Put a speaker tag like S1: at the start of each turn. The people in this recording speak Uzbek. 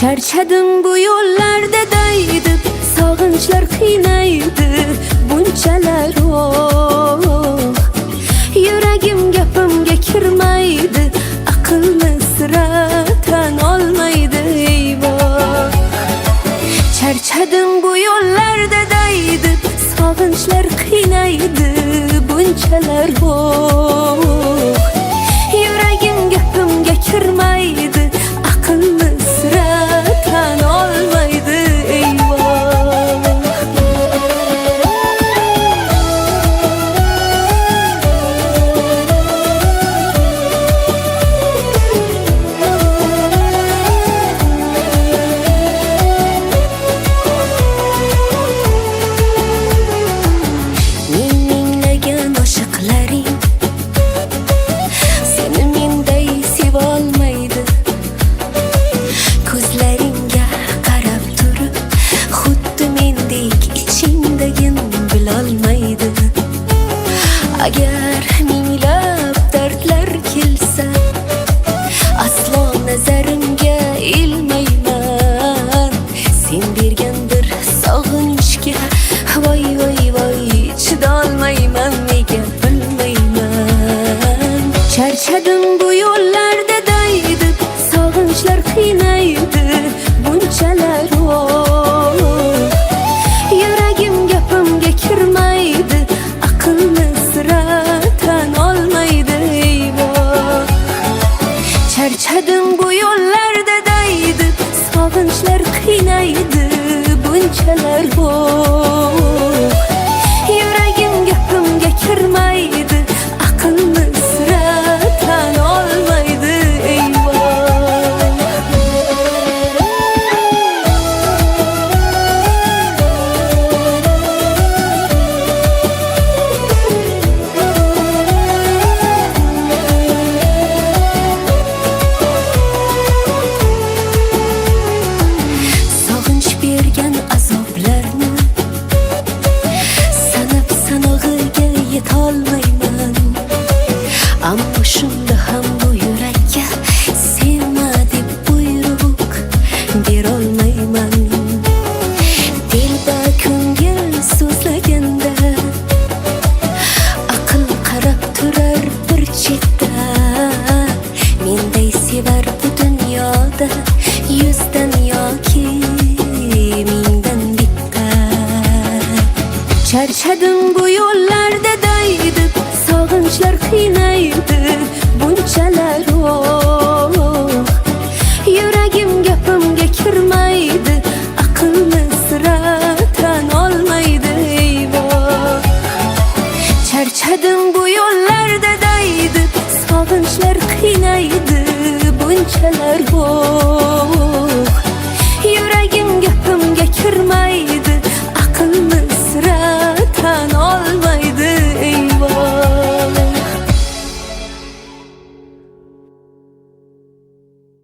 S1: Charchadim bu yo'llarda daydib, sog'inchlar qiynaydi bunchalar Yuragim gapimga kirmaydi, aqlni sira tan olmaydi eyvoh. Charchadim bu yo'llarda daydib, sog'inchlar qiynaydi bunchalar Yuragim gapimga kirmaydi, aqlni sira tan olmaydi eyvoh. Men minglagan oshiqlaring seni menday sevolmaydi. Ko'zlaringga qarab turib, xuddi mendek ichingdagin bilolmaydi. Agar minglab dardlar kelsa, aslo nazarimga ilmayman. Sen bergan bir sog'inchga voy voy voy chidolmayman, nega bilmayman. Charchadim bu yo'llarda daydib, sog'inchlar qiynaydi bunchalar Yuragim gapimga kirmaydi, aqlni sira tan olmaydi eyvoh. Charchadim bu yo'llarda daydib, sog'inchlar qiynaydi bunchalar Yuragim gapimga kirmaydi, aqlni sira tan olmaydi eyvoh. Sog'inch bergan azoblarni sanab sanog'iga yetolmayman. Ammo shunda ham bu yurakka sevma deb buyruq berolmayman. Dilba ko'ngil so'zlaganda aql qarab turar bir chetda. Menday sevar bu dunyoda yuzdan yoki mingdan bitta. Charchadim bu yo'llarda daydib, sog'inchlar qiynaydi bunchalar Yuragim gapimga kirmaydi, aqlni sira tan olmaydi eyvoh. Charchadim bu yo'llarda daydib, sog'inchlar qiynaydi bunchalar